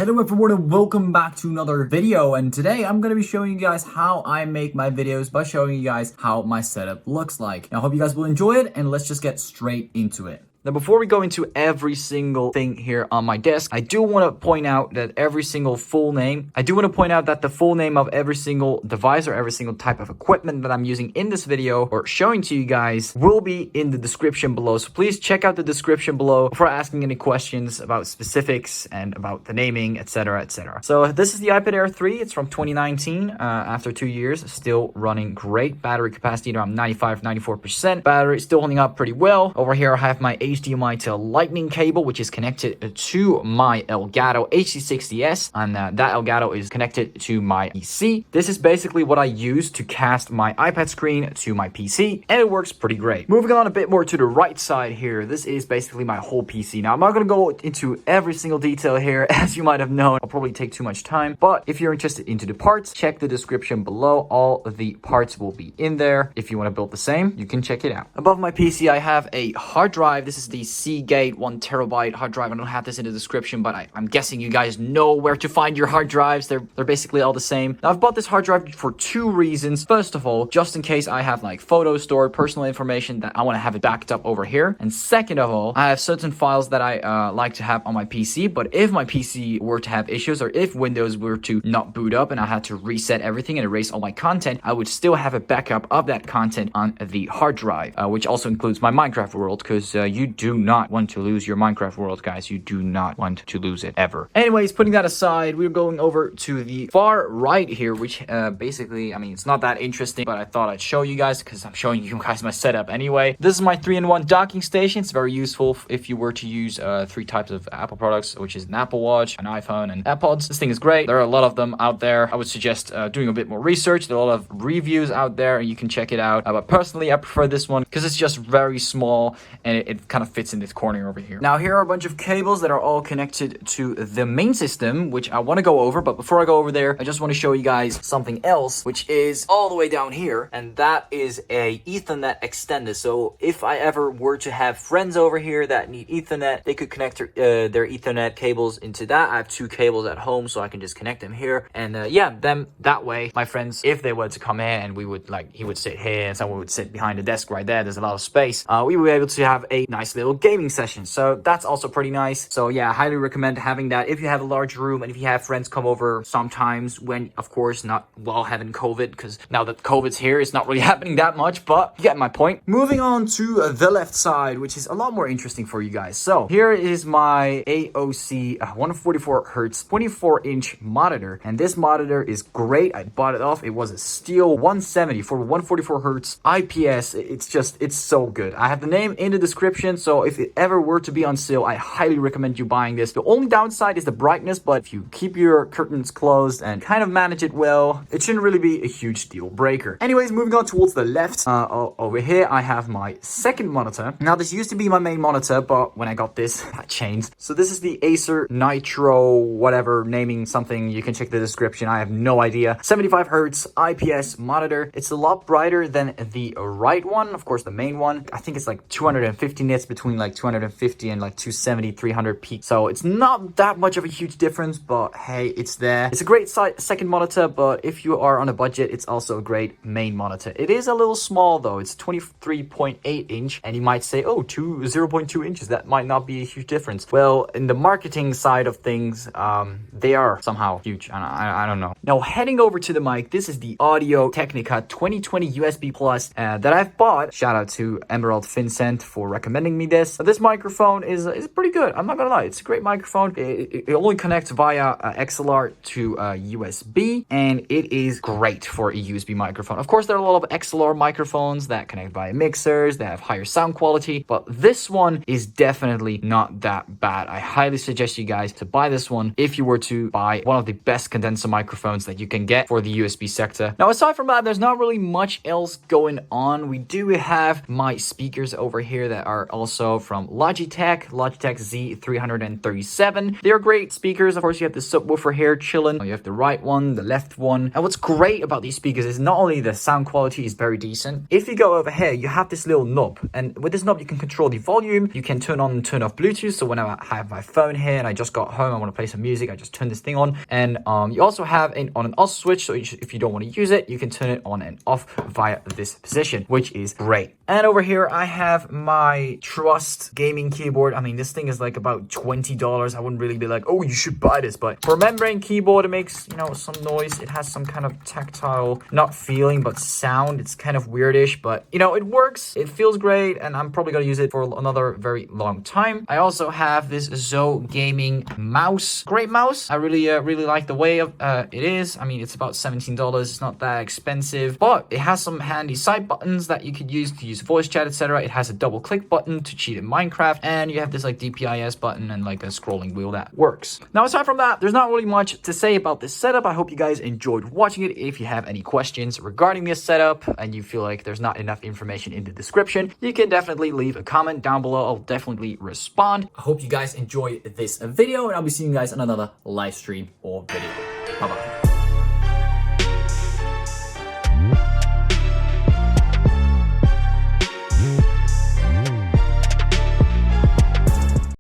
Hello everyone and welcome back to another video, and today I'm going to be showing you guys how I make my videos by showing you guys how my setup looks like. Now, I hope you guys will enjoy it, and let's just get straight into it. Now, before we go into every single thing here on my desk, I do want to point out that the full name of every single device or every single type of equipment that I'm using in this video or showing to you guys will be in the description below. So please check out the description below before asking any questions about specifics and about the naming, etc, etc. So this is the iPad Air 3. It's from 2019. After 2 years, still running great. Battery capacity around 94%. Battery still holding up pretty well. Over here, I have my HDMI to Lightning cable, which is connected to my Elgato HD60S, and that Elgato is connected to my PC. This is basically what I use to cast my iPad screen to my PC, and it works pretty great. Moving on a bit more to the right side here, this is basically my whole PC. Now, I'm not going to go into every single detail here, as you might have known. I'll probably take too much time, but if you're interested into the parts, check the description below. All of the parts will be in there. If you want to build the same, you can check it out. Above my PC, I have a hard drive. This is the Seagate 1TB hard drive. I don't have this in the description, but I'm guessing you guys know where to find your hard drives. They're basically all the same. Now, I've bought this hard drive for two reasons. First of all, just in case I have like photos stored, personal information that I want to have it backed up over here. And second of all, I have certain files that I like to have on my PC, but if my PC were to have issues or if Windows were to not boot up and I had to reset everything and erase all my content, I would still have a backup of that content on the hard drive, which also includes my Minecraft world, because you do not want to lose your Minecraft world, guys. You do not want to lose it ever. Anyways, putting that aside, we're going over to the far right here, which basically, I mean, it's not that interesting, but I thought I'd show you guys because I'm showing you guys my setup anyway. This is my 3-in-1 docking station. It's very useful if you were to use three types of Apple products, which is an Apple Watch, an iPhone, and AirPods. This thing is great. There are a lot of them out there. I would suggest doing a bit more research. There are a lot of reviews out there, and you can check it out. But personally, I prefer this one because it's just very small, and it kind of fits in this corner over here. Now, here are a bunch of cables that are all connected to the main system, which I want to go over. But before I go over there, I just want to show you guys something else, which is all the way down here, and that is a Ethernet extender. So if I ever were to have friends over here that need Ethernet, they could connect their Ethernet cables into that. I have two cables at home, so I can just connect them here, and that way, my friends, if they were to come in and we would he would sit here and someone would sit behind the desk right there, there's a lot of space, we would be able to have a nice little gaming session. So that's also pretty nice. So yeah, I highly recommend having that if you have a large room and if you have friends come over sometimes, when of course not while having COVID, because now that COVID's here, it's not really happening that much, but you get my point. Moving on to the left side, which is a lot more interesting for you guys. So here is my AOC 144 Hertz 24-inch monitor, and this monitor is great. I bought it off. It was a steal. 170 for 144 Hertz IPS. It's so good. I have the name in the description, so if it ever were to be on sale, I highly recommend you buying this. The only downside is the brightness, but if you keep your curtains closed and kind of manage it well, it shouldn't really be a huge deal breaker. Anyways, moving on towards the left, over here I have my second monitor. Now, this used to be my main monitor, but when I got this, that changed. So this is the Acer Nitro, whatever, naming something. You can check the description. I have no idea. 75 Hertz IPS monitor. It's a lot brighter than the right one, of course, the main one. I think it's like 250 nits between like 250 and like 270, 300 peak. So it's not that much of a huge difference, but hey, it's there. It's a great second monitor, but if you are on a budget, it's also a great main monitor. It is a little small though. It's 23.8 inch, and you might say, oh, 0.2 inches, that might not be a huge difference. Well, in the marketing side of things, they are somehow huge. I don't know. Now, heading over to the mic, this is the Audio Technica 2020 USB Plus that I've bought. Shout out to Emerald Vincent for recommending me this. This microphone is pretty good. I'm not gonna lie, it's a great microphone. It only connects via XLR to USB, and it is great for a USB microphone. Of course, there are a lot of XLR microphones that connect via mixers, that have higher sound quality, but this one is definitely not that bad. I highly suggest you guys to buy this one if you were to buy one of the best condenser microphones that you can get for the USB sector. Now, aside from that, there's not really much else going on. We do have my speakers over here that are all also from Logitech Z337. They're great speakers. Of course, you have the subwoofer here chilling. You have the right one, the left one. And what's great about these speakers is not only the sound quality is very decent. If you go over here, you have this little knob, and with this knob you can control the volume. You can turn on and turn off Bluetooth. So when I have my phone here and I just got home, I want to play some music, I just turn this thing on. And you also have an on and off switch, so if you don't want to use it, you can turn it on and off via this position, which is great. And over here I have my Trust gaming keyboard. I mean, this thing is like about $20. I wouldn't really be like, oh, you should buy this, but for a membrane keyboard, it makes, you know, some noise. It has some kind of tactile, not feeling, but sound. It's kind of weirdish, but you know, it works. It feels great, and I'm probably gonna use it for another very long time. I also have this Zoe gaming mouse. Great mouse. I really like the way of it is. I mean, it's about $17. It's not that expensive, but it has some handy side buttons that you could use to use voice chat, etc. It has a double click button to cheat in Minecraft, and you have this like DPIS button and like a scrolling wheel that works. Now, aside from that, there's not really much to say about this setup. I hope you guys enjoyed watching it. If you have any questions regarding this setup and you feel like there's not enough information in the description, you can definitely leave a comment down below. I'll definitely respond. I hope you guys enjoyed this video, and I'll be seeing you guys on another live stream or video. Bye bye.